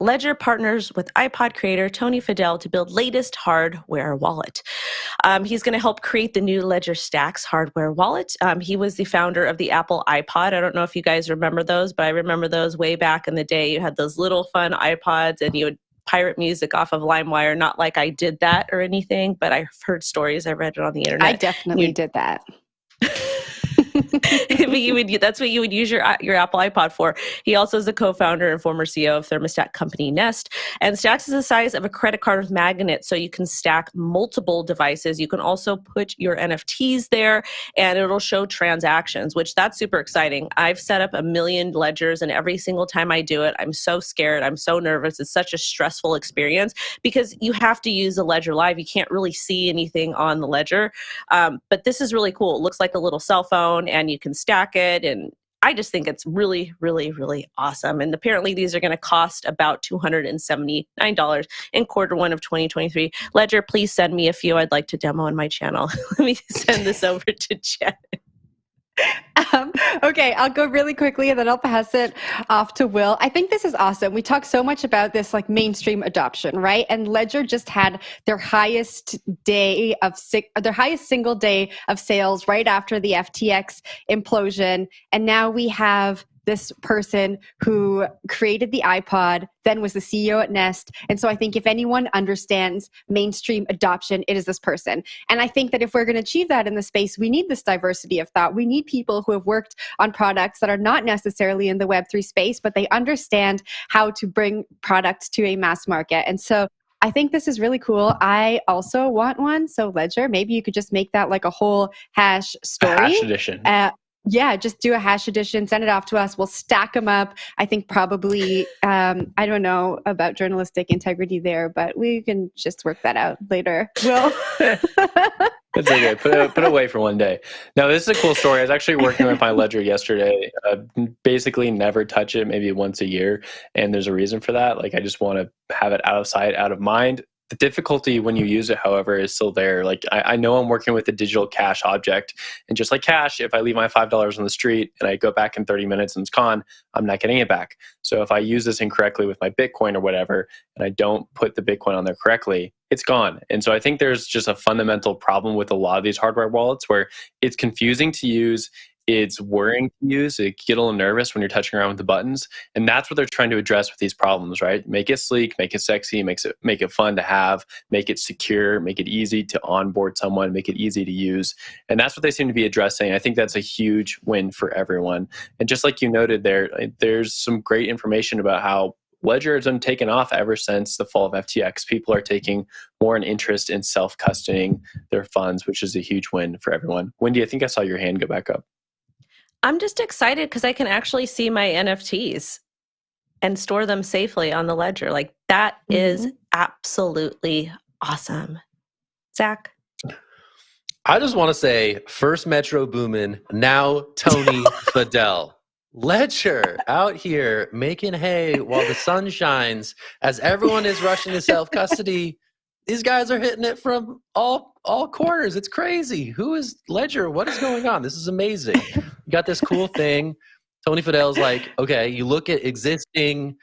Ledger partners with iPod creator Tony Fadell to build latest hardware wallet. He's going to help create the new Ledger Stax hardware wallet. He was the founder of the Apple iPod. I don't know if you guys remember those, but I remember those way back in the day. You had those little fun iPods and you would pirate music off of LimeWire. Not like I did that or anything, but I've heard stories. I read it on the internet. I definitely did that. That's what you would use your Apple iPod for. He also is the co-founder and former CEO of thermostat company Nest. And Stax is the size of a credit card with magnets, so you can stack multiple devices. You can also put your NFTs there, and it'll show transactions, which that's super exciting. I've set up 1 million ledgers, and every single time I do it, I'm so scared. I'm so nervous. It's such a stressful experience because you have to use the ledger live. You can't really see anything on the ledger. But this is really cool. It looks like a little cell phone, and you can stack it. And I just think it's really, really, really awesome. And apparently these are going to cost about $279 in Q1 of 2023. Ledger, please send me a few. I'd like to demo on my channel. Let me send this over to Jen. Okay, I'll go really quickly and then I'll pass it off to Will. I think this is awesome. We talk so much about this like mainstream adoption, right? And Ledger just had their highest single day of sales right after the FTX implosion. And now we have this person who created the iPod, then was the CEO at Nest. And so I think if anyone understands mainstream adoption, it is this person. And I think that if we're going to achieve that in the space, we need this diversity of thought. We need people who have worked on products that are not necessarily in the Web3 space, but they understand how to bring products to a mass market. And so I think this is really cool. I also want one. So Ledger, maybe you could just make that like a whole hash story. A hash edition. Yeah, just do a hash edition, send it off to us. We'll stack them up. I think probably, I don't know about journalistic integrity there, but we can just work that out later. Will? It's okay. Put it away for one day. No, this is a cool story. I was actually working with my Ledger yesterday. Basically never touch it, maybe once a year. And there's a reason for that. Like I just want to have it out of sight, out of mind. The difficulty when you use it, however, is still there. Like I know I'm working with a digital cash object, and just like cash, if I leave my $5 on the street and I go back in 30 minutes and it's gone, I'm not getting it back. So if I use this incorrectly with my Bitcoin or whatever, and I don't put the Bitcoin on there correctly, it's gone. And so I think there's just a fundamental problem with a lot of these hardware wallets where it's confusing to use. It's worrying to use. You get a little nervous when you're touching around with the buttons. And that's what they're trying to address with these problems, right? Make it sleek, make it sexy, make it fun to have, make it secure, make it easy to onboard someone, make it easy to use. And that's what they seem to be addressing. I think that's a huge win for everyone. And just like you noted there's some great information about how Ledger has been taken off ever since the fall of FTX. People are taking more an interest in self-custodying their funds, which is a huge win for everyone. Wendy, I think I saw your hand go back up. I'm just excited because I can actually see my NFTs and store them safely on the Ledger. Like that is absolutely awesome. Zach? I just want to say, first Metro Boomin, now Tony Fadell. Ledger out here making hay while the sun shines as everyone is rushing to self-custody. These guys are hitting it from all corners. It's crazy. Who is Ledger? What is going on? This is amazing. You got this cool thing. Tony Fadell's like, okay, you look at existing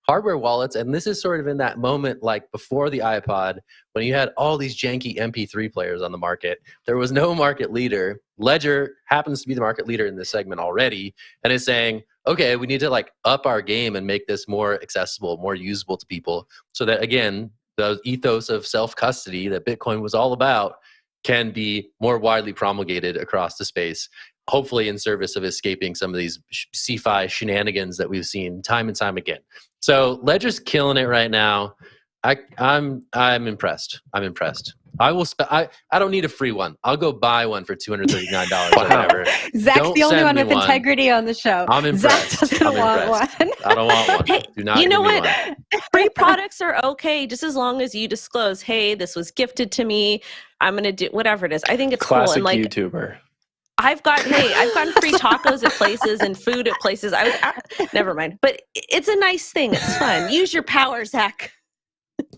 hardware wallets, and this is sort of in that moment like before the iPod, when you had all these janky MP3 players on the market. There was no market leader. Ledger happens to be the market leader in this segment already, and is saying, okay, we need to like up our game and make this more accessible, more usable to people, so that, again, the ethos of self-custody that Bitcoin was all about can be more widely promulgated across the space, hopefully in service of escaping some of these CeFi shenanigans that we've seen time and time again. So Ledger's killing it right now. I'm impressed. I'm impressed. I will. I don't need a free one. I'll go buy one for $239 or whatever. Zach's Don't the only send one me with integrity on the show. I'm impressed. Zach doesn't want one. I don't want one. Hey, Do not you know give me what? one. Free products are okay just as long as you disclose, hey, this was gifted to me. I'm going to do whatever it is. I think it's Classic cool. And like, YouTuber. I've gotten free tacos at places and food at places. Never mind. But it's a nice thing. It's fun. Use your power, Zach.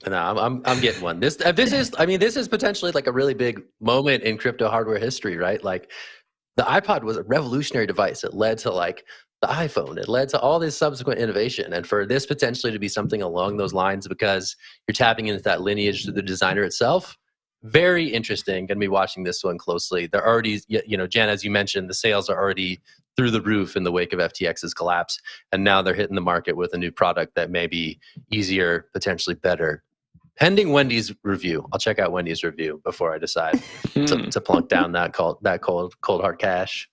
No, I'm getting one. This is potentially like a really big moment in crypto hardware history, right? Like the iPod was a revolutionary device. It led to like the iPhone. It led to all this subsequent innovation. And for this potentially to be something along those lines because you're tapping into that lineage to the designer itself, very interesting. Going to be watching this one closely. They're already, Jen, as you mentioned, the sales are already through the roof in the wake of FTX's collapse. And now they're hitting the market with a new product that may be easier, potentially better. Pending Wendy's review. I'll check out Wendy's review before I decide to plunk down that cold hard cash.